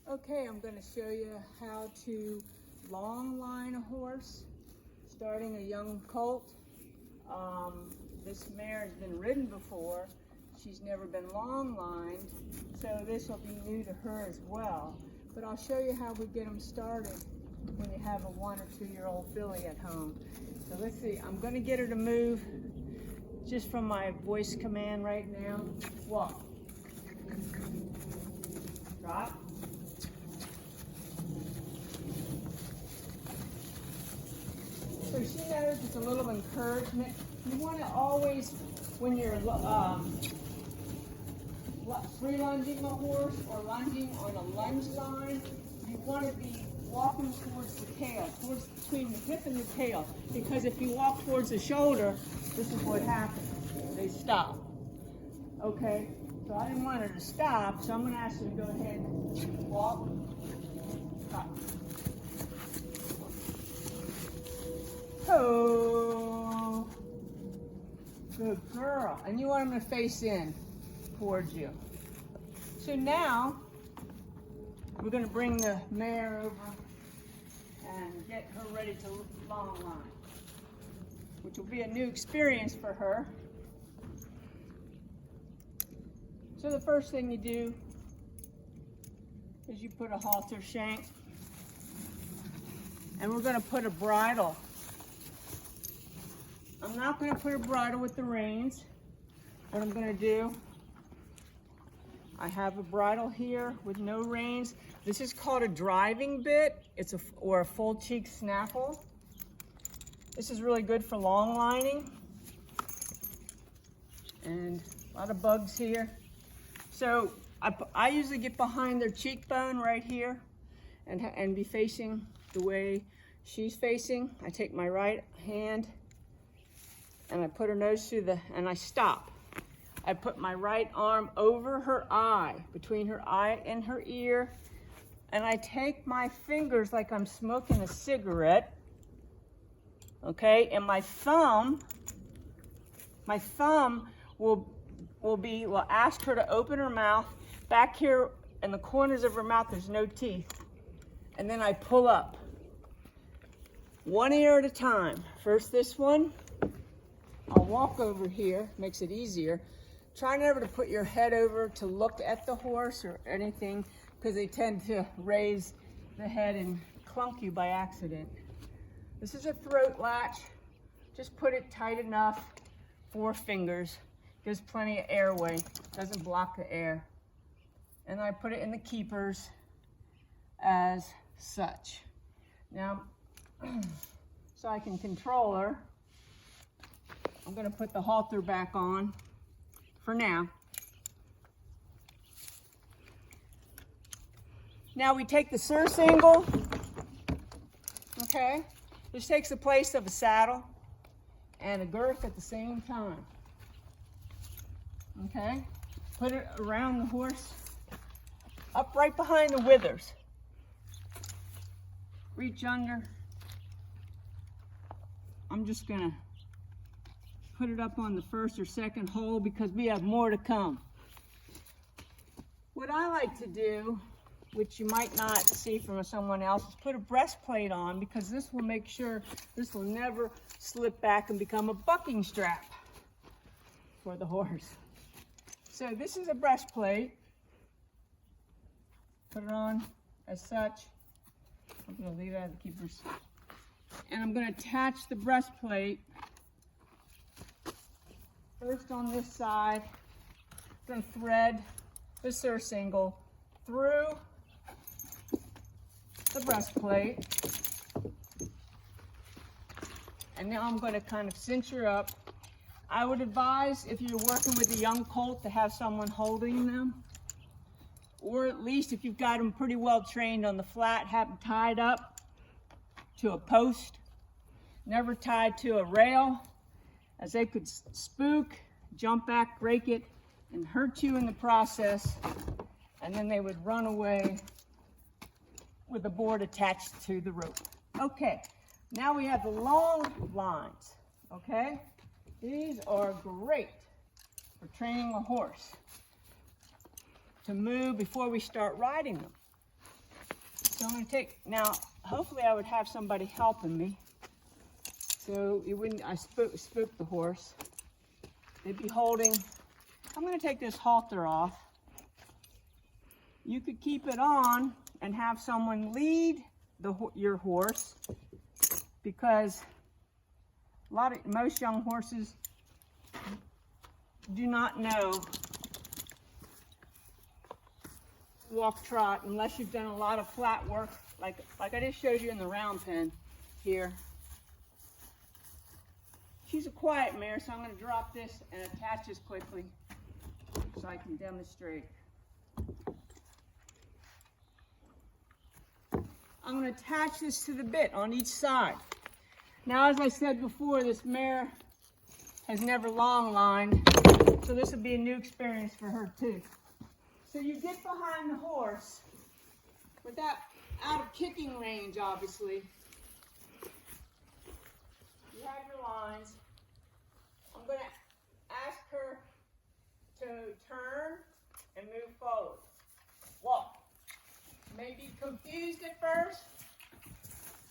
Okay, I'm going to show you how to long line a horse, starting a young colt. This mare has been ridden before. She's never been long lined, so this will be new to her as well. But I'll show you how we get them started when you have a 1 or 2-year-old filly at home. So let's see, I'm going to get her to move just from my voice command right now. Walk. Drop. So she knows it's a little encouragement. You want to always, when you're free lunging a horse or lunging on a lunge line, you want to be walking towards the tail, towards between the hip and the tail. Because if you walk towards the shoulder, this is what happens. They stop. Okay? So I didn't want her to stop, so I'm going to ask her to go ahead and walk. Stop. Oh, good girl. And you want them to face in towards you. So now, we're going to bring the mare over and get her ready to long line, which will be a new experience for her. So the first thing you do is you put a halter shank, and we're going to put a bridle. I'm not going to put a bridle with the reins. What I'm going to do, I have a bridle here with no reins. This is called a driving bit. Or a full cheek snaffle. This is really good for long lining. And a lot of bugs here. So I usually get behind their cheekbone right here and be facing the way she's facing. I take my right hand and I put her nose through and I stop. I put my right arm over her eye, between her eye and her ear, and I take my fingers like I'm smoking a cigarette, okay? And my thumb will ask her to open her mouth. Back here in the corners of her mouth, there's no teeth. And then I pull up. One ear at a time. First this one. I'll walk over here, makes it easier. Try never to put your head over to look at the horse or anything, because they tend to raise the head and clunk you by accident. This is a throat latch. Just put it tight enough, 4 fingers. Gives plenty of airway, doesn't block the air. And I put it in the keepers as such. Now, so I can control her, I'm going to put the halter back on for now. Now we take the surcingle, okay? This takes the place of a saddle and a girth at the same time. Okay? Put it around the horse, up right behind the withers. Reach under. I'm just going to put it up on the first or second hole because we have more to come. What I like to do, which you might not see from someone else, is put a breastplate on, because this will make sure this will never slip back and become a bucking strap for the horse. So this is a breastplate. Put it on as such. I'm going to leave it out of the keepers. And I'm going to attach the breastplate first on this side. I'm going to thread the surcingle through the breastplate. And now I'm going to kind of cinch her up. I would advise, if you're working with a young colt, to have someone holding them. Or at least if you've got them pretty well trained on the flat, have them tied up to a post. Never tied to a rail, as they could spook, jump back, break it, and hurt you in the process. And then they would run away with the board attached to the rope. Okay, now we have the long lines, okay? These are great for training a horse to move before we start riding them. So I'm going to take, now, hopefully I would have somebody helping me. So it wouldn't, I spooked the horse. They'd be holding, I'm going to take this halter off. You could keep it on and have someone lead your horse, because most young horses do not know walk trot unless you've done a lot of flat work, like I just showed you in the round pen here. She's a quiet mare, so I'm going to drop this and attach this quickly so I can demonstrate. I'm going to attach this to the bit on each side. Now, as I said before, this mare has never long lined, so this will be a new experience for her too. So you get behind the horse, without out of kicking range, obviously. You have your lines. I'm going to ask her to turn and move forward. Walk. May be confused at first,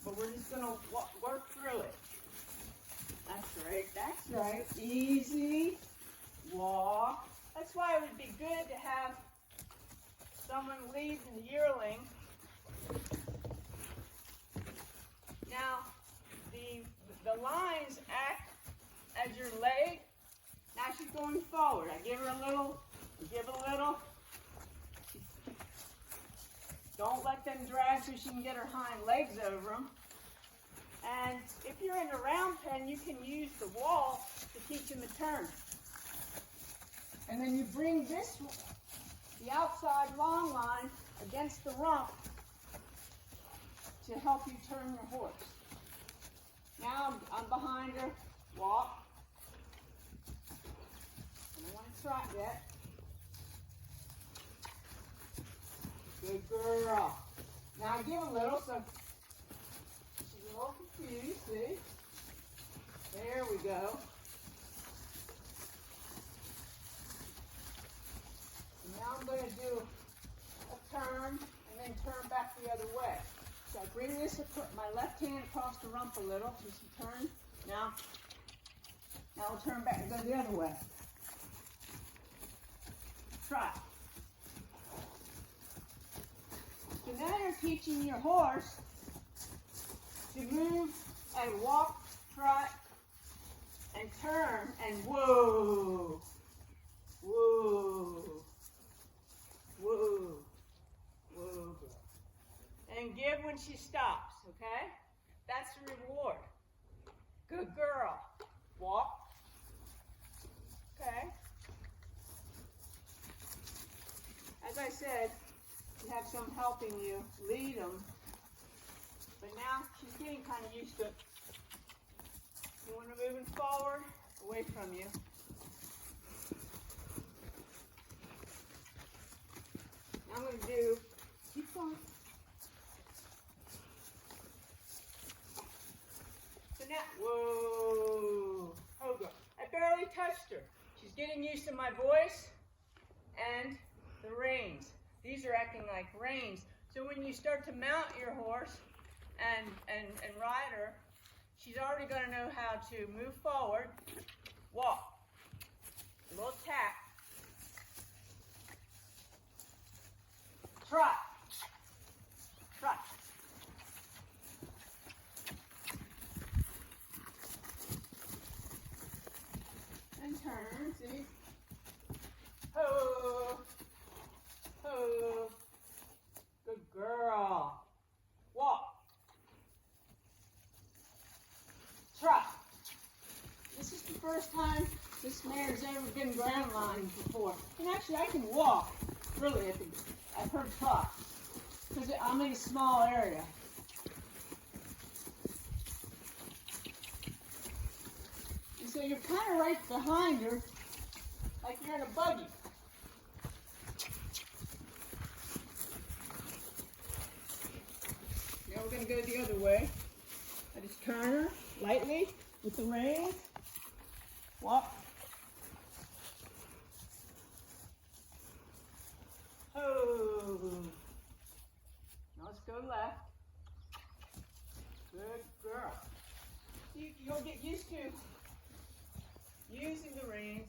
but we're just going to work through it. That's right, that's right. Easy. Walk. That's why it would be good to have someone lead the yearling. Now, the lines act as your leg. Now she's going forward. I give her a little, give a little. Don't let them drag so she can get her hind legs over them. And if you're in a round pen, you can use the wall to teach them to turn. And then you bring the outside long line against the rump to help you turn your horse. Now I'm behind her. Walk. I don't want to trot yet. Good girl. Now I give a little, so she's a little confused, see? There we go. And now I'm going to do a turn and then turn back the other way. So I bring my left hand across the rump a little, so she turns. Now I'll turn back and go the other way. Trot. So now you're teaching your horse to move and walk, trot, and turn, and whoa, whoa, whoa, whoa. And give when she stops, okay? That's the reward. Good girl. Walk. Okay. As I said, you have some helping you lead them, but now she's getting kind of used to it. You want to move forward, away from you. Now I'm going to do, keep going. So now, whoa, oh good. I barely touched her. She's getting used to my voice and the reins. These are acting like reins. So when you start to mount your horse and ride her, she's already going to know how to move forward, walk, a little tap, trot, trot. And turn, see? Ho! Ho! Good girl. Walk. Trot. This is the first time this mare's ever been ground lined before. And actually I can walk, really, I've heard trot, because I'm in a small area. And so you're kind of right behind her, like you're in a buggy. Now we're going to go the other way. I just turn her lightly with the reins. Walk. Oh. Now let's go go left. Good girl. You'll get used to using the reins.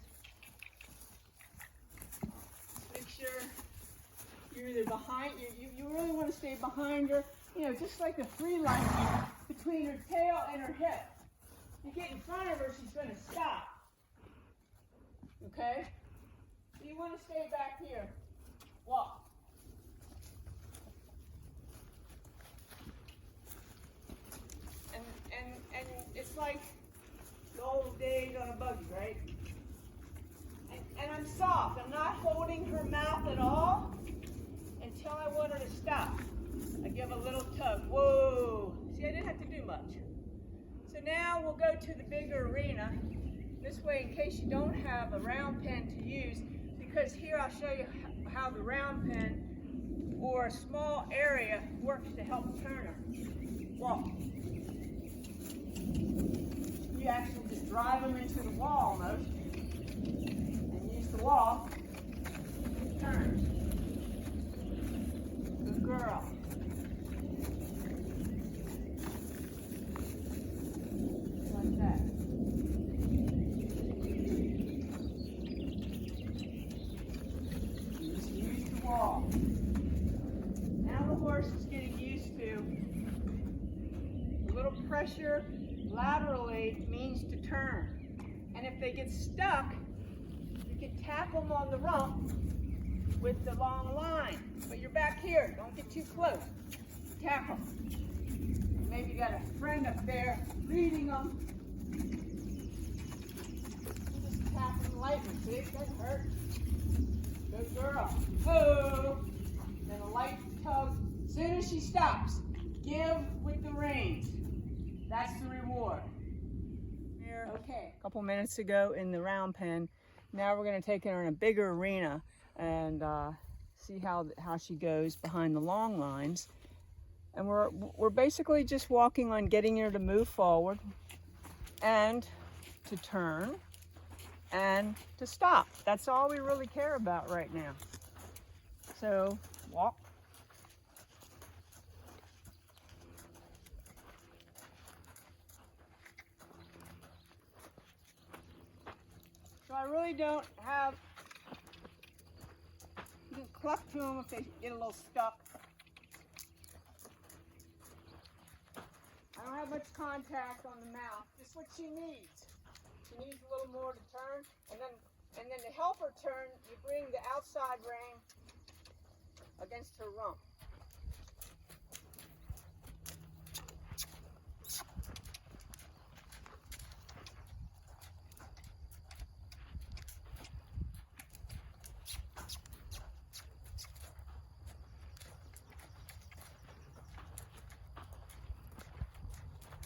Make sure you're either behind, you really want to stay behind her, you know, just like a free line between her tail and her hip. You get in front of her, she's going to stop. Okay? So you want to stay back here. Walk. And it's like the old days on a buggy, right? And I'm soft. I'm not holding her mouth at all until I want her to stop. I give a little tug. Whoa. See, I didn't have to do much. So now we'll go to the bigger arena. This way, in case you don't have a round pen to use, because here I'll show you how the round pen or a small area works to help turn her. Walk. You actually just drive them into the wall almost, and use the wall to turn. Good girl. Like that. Just use the wall. Now the horse is getting used to a little pressure laterally means to turn. And if they get stuck, you can tap them on the rump with the long line. But you're back here. Don't get too close. Tap them. Maybe you got a friend up there reading them. You just tap them lightly. See, it doesn't hurt. Good girl. Oh! Then a light tug. As soon as she stops, give with the reins. That's the reward. Okay. A couple minutes ago in the round pen. Now we're going to take her in a bigger arena and see how she goes behind the long lines. And we're basically just walking on getting her to move forward and to turn and to stop. That's all we really care about right now. So walk. So I really don't have, you can cluck to them if they get a little stuck. I don't have much contact on the mouth, just what she needs. She needs a little more to turn, and then to help her turn, you bring the outside rein against her rump.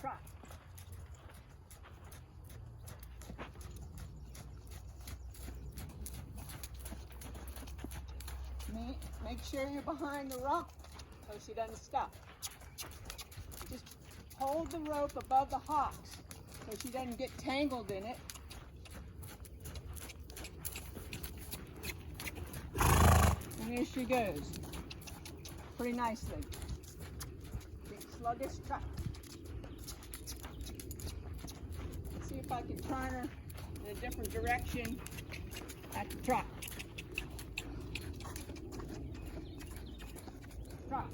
Try. Make sure you're behind the rump so she doesn't stop. Just hold the rope above the hocks so she doesn't get tangled in it. And here she goes. Pretty nicely. Big sluggish trot. See if I can turn her in a different direction at the trot. Trot.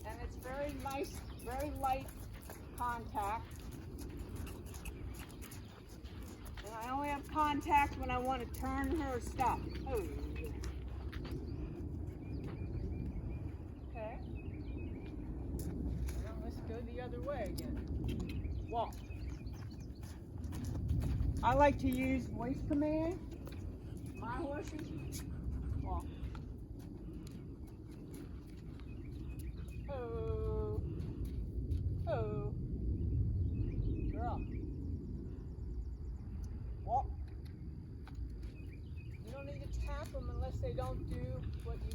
And it's very nice, very light contact. And I only have contact when I want to turn her or stop. Oh. Okay. Now let's go the other way again. Walk. I like to use voice command. My horses. Walk. Oh. Oh. Girl. Walk. You don't need to tap them unless they don't do what you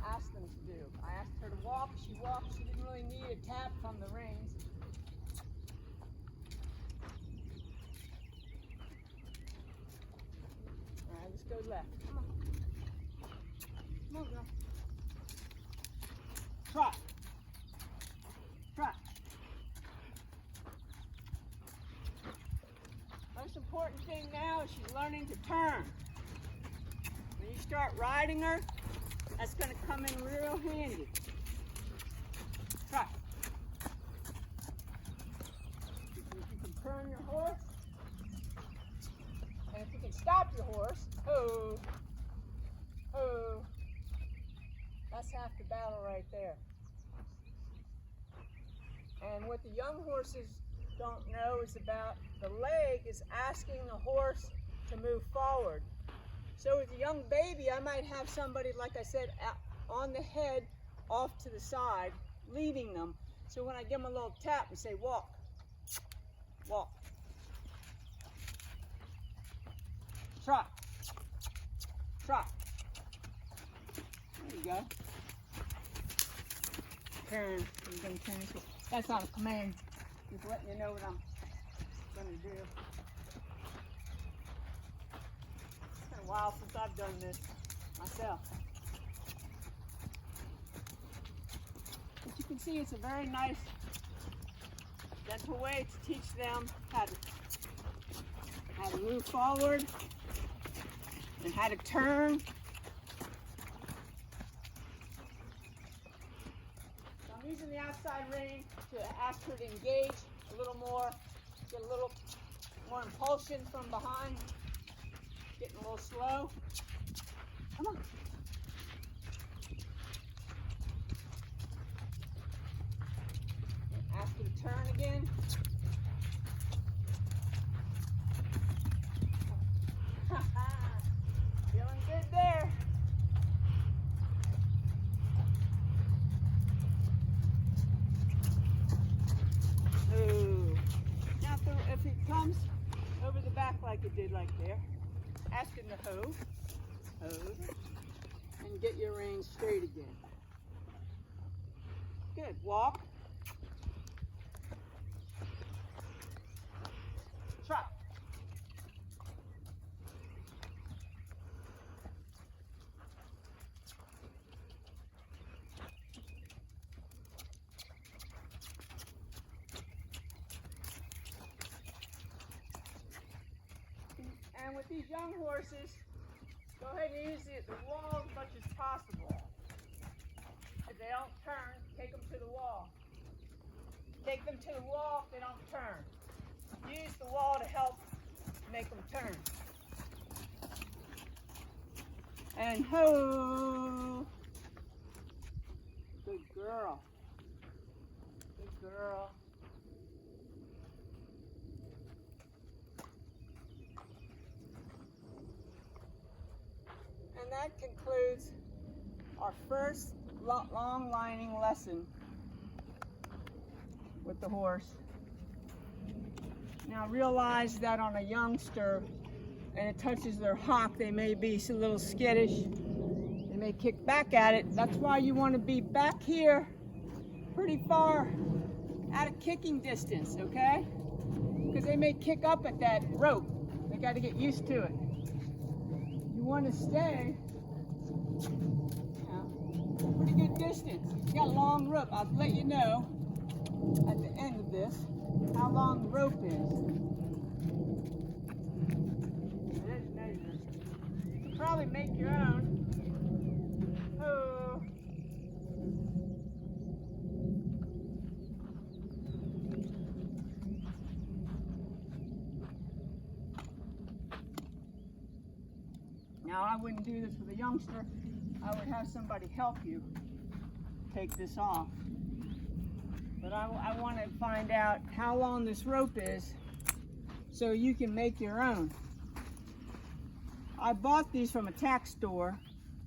asked them to do. I asked her to walk. She walked. She didn't really need a tap from the reins. go left. Come on. Come on, girl. Trot. Trot. Most important thing now is she's learning to turn. When you start riding her, that's going to come in real handy. Trot. If you can turn your horse, and if you can stop your horse, oh, that's half the battle right there. And what the young horses don't know is about the leg is asking the horse to move forward. So with a young baby, I might have somebody, like I said, on the head, off to the side, leading them. So when I give them a little tap and say, walk, walk, trot, trot. There you go. Turn. I'm going to turn. That's not a command. Just letting you know what I'm going to do. It's been a while since I've done this myself. But you can see it's a very nice, gentle way to teach them how to move forward and how to turn. So I'm using the outside rein to ask her to engage a little more, get a little more impulsion from behind, getting a little slow. Come on. Ask her to turn again. Feeling good there. Ooh. Now if it comes over the back like it did like there, ask him to hold, and get your reins straight again. Good. Walk. Trot. And with these young horses, go ahead and use the wall as much as possible. If they don't turn, take them to the wall. Take them to the wall if they don't turn. Use the wall to help make them turn. And ho! Good girl. Good girl. And that concludes our first long lining lesson with the horse. Now realize that on a youngster and it touches their hock, they may be a little skittish. They may kick back at it. That's why you want to be back here pretty far out of kicking distance, okay? Because they may kick up at that rope. They got to get used to it. You want to stay pretty good distance. You got a long rope. I'll let you know at the end of this how long the rope is. There's measures. You can probably make your own. Oh. Now I wouldn't do this with a youngster. I would have somebody help you take this off. But I want to find out how long this rope is so you can make your own. I bought these from a tack store,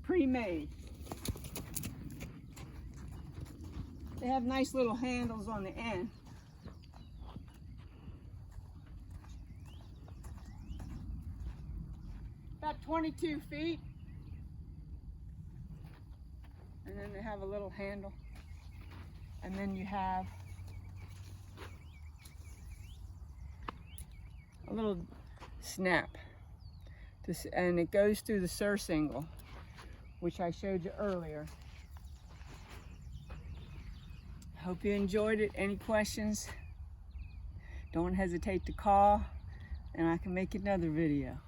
pre-made. They have nice little handles on the end. About 22 feet. And then they have a little handle. And then you have a little snap and it goes through the surcingle, which I showed you earlier. Hope you enjoyed it. Any questions? Don't hesitate to call, and I can make another video.